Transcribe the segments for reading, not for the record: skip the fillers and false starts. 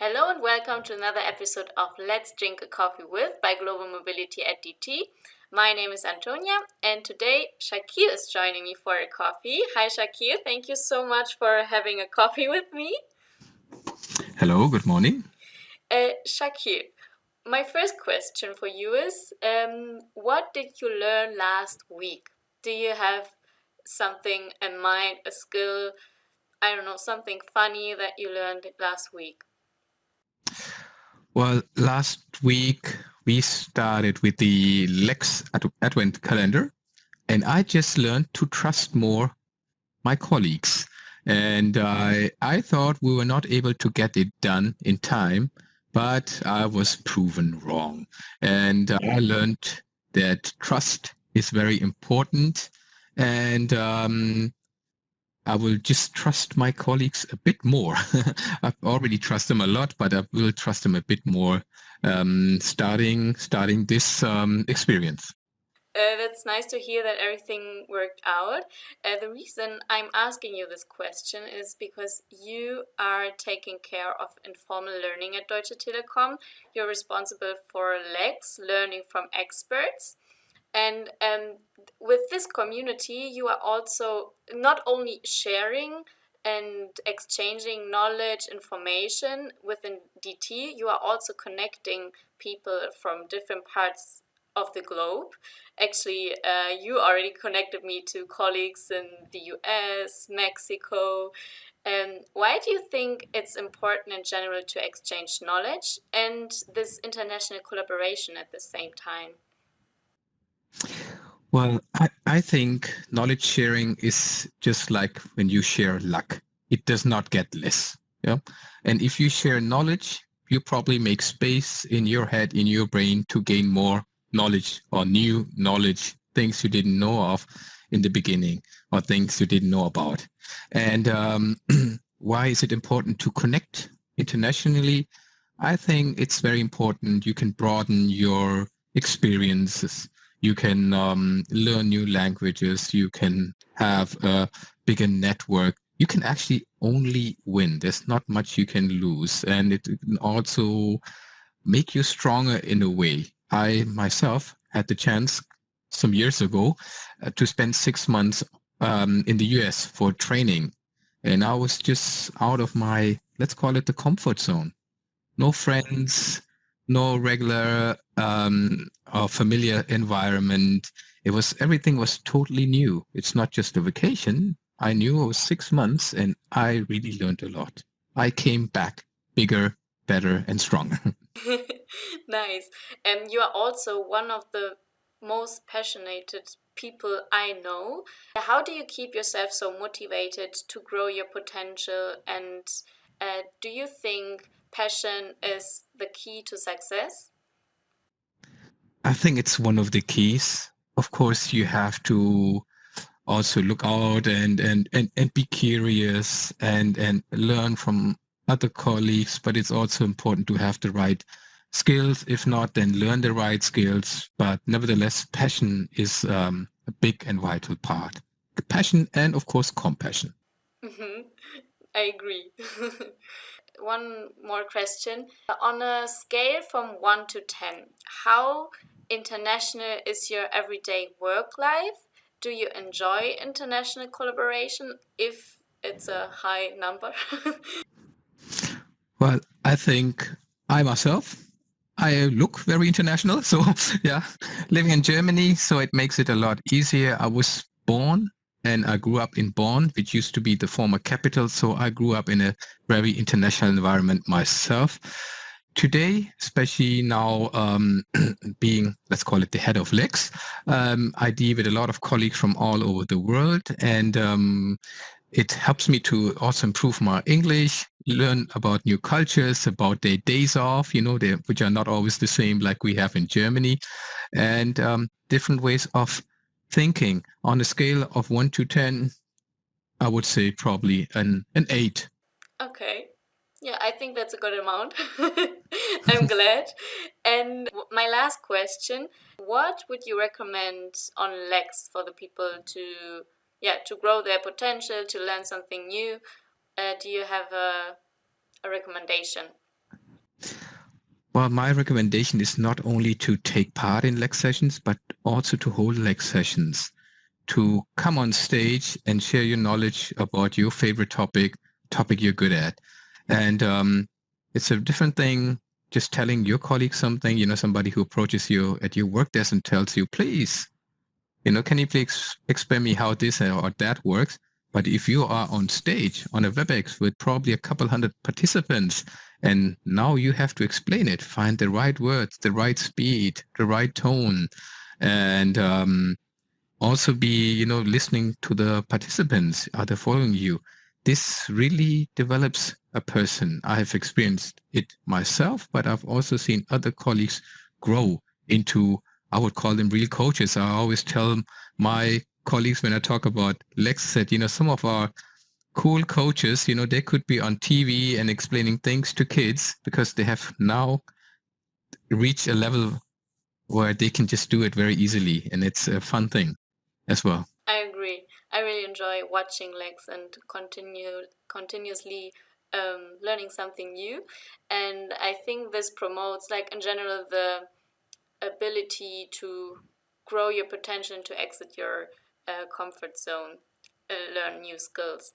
Hello and welcome to another episode of Let's Drink a Coffee With by Global Mobility at DT. My name is Antonia and today Shakil is joining me for a coffee. Hi Shakil, thank you so much for having a coffee with me. Hello, good morning. Shakil, my first question for you is, what did you learn last week? Do you have something in mind, a skill, I don't know, something funny that you learned last week? Well, last week we started with the Lex Advent calendar, and I just learned to trust more my colleagues. And I thought we were not able to get it done in time, but I was proven wrong. And I learned that trust is very important. And I will just trust my colleagues a bit more. I already trust them a lot, but I will trust them a bit more starting this experience. That's nice to hear that everything worked out. The reason I'm asking you this question is because you are taking care of informal learning at Deutsche Telekom. You're responsible for LEX, learning from experts. And with this community, you are also not only sharing and exchanging knowledge, information within DT, you are also connecting people from different parts of the globe. Actually, you already connected me to colleagues in the US, Mexico. Why do you think it's important in general to exchange knowledge and this international collaboration at the same time? Well, I think knowledge sharing is just like when you share luck. It does not get less. Yeah. And if you share knowledge, you probably make space in your head, in your brain to gain more knowledge or new knowledge, things you didn't know of in the beginning or things you didn't know about. And why is it important to connect internationally? I think it's very important. You can broaden your experiences. You can learn new languages. You can have a bigger network. You can actually only win. There's not much you can lose. And it can also make you stronger in a way. I myself had the chance some years ago to spend 6 months in the US for training. And I was just out of my, let's call it the comfort zone. No friends, no regular or familiar environment. Everything was totally new. It's not just a vacation. I knew it was 6 months and I really learned a lot. I came back bigger, better, and stronger. Nice. And you are also one of the most passionate people I know. How do you keep yourself so motivated to grow your potential? And do you think passion is the key to success? I think it's one of the keys. Of course, you have to also look out and be curious and learn from other colleagues, but it's also important to have the right skills. If not, then learn the right skills. But nevertheless, passion is a big and vital part. Passion and, of course, compassion. Mhm. I agree. One more question. On a scale from 1 to 10, how international is your everyday work life? Do you enjoy international collaboration if it's a high number? Well, I think I myself, I look very international. So yeah, living in Germany, so it makes it a lot easier. I was born and I grew up in Bonn, which used to be the former capital. So I grew up in a very international environment myself. Today, especially now being, let's call it the head of Lex, I deal with a lot of colleagues from all over the world. And it helps me to also improve my English, learn about new cultures, about their days off, which are not always the same like we have in Germany, and different ways of thinking. On a scale of 1 to 10, I would say probably an 8. Okay. Yeah, I think that's a good amount. I'm glad. And my last question, what would you recommend on Lex for the people to to grow their potential, to learn something new? Do you have a recommendation? Well, my recommendation is not only to take part in Lex sessions, but also to hold Lex sessions, to come on stage and share your knowledge about your favorite topic you're good at. And it's a different thing just telling your colleague something, somebody who approaches you at your work desk and tells you, please, can you please explain me how this or that works? But if you are on stage on a WebEx with probably a couple hundred participants, and now you have to explain it, find the right words, the right speed, the right tone, and also be, listening to the participants. Are they following you? This really develops a person. I have experienced it myself, but I've also seen other colleagues grow into, I would call them real coaches. I always tell my colleagues when I talk about Lex that, some of our cool coaches, they could be on TV and explaining things to kids because they have now reached a level where they can just do it very easily. And it's a fun thing as well. I agree. I really enjoy watching Lex and continuously learning something new. And I think this promotes, like in general, the ability to grow your potential and to exit your comfort zone, learn new skills.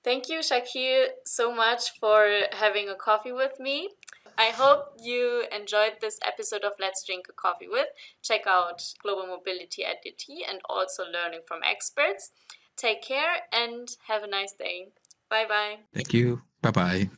Thank you, Shakil, so much for having a coffee with me. I hope you enjoyed this episode of Let's Drink a Coffee with. Check out Global Mobility at DT and also learning from experts. Take care and have a nice day. Bye bye. Thank you. Bye bye.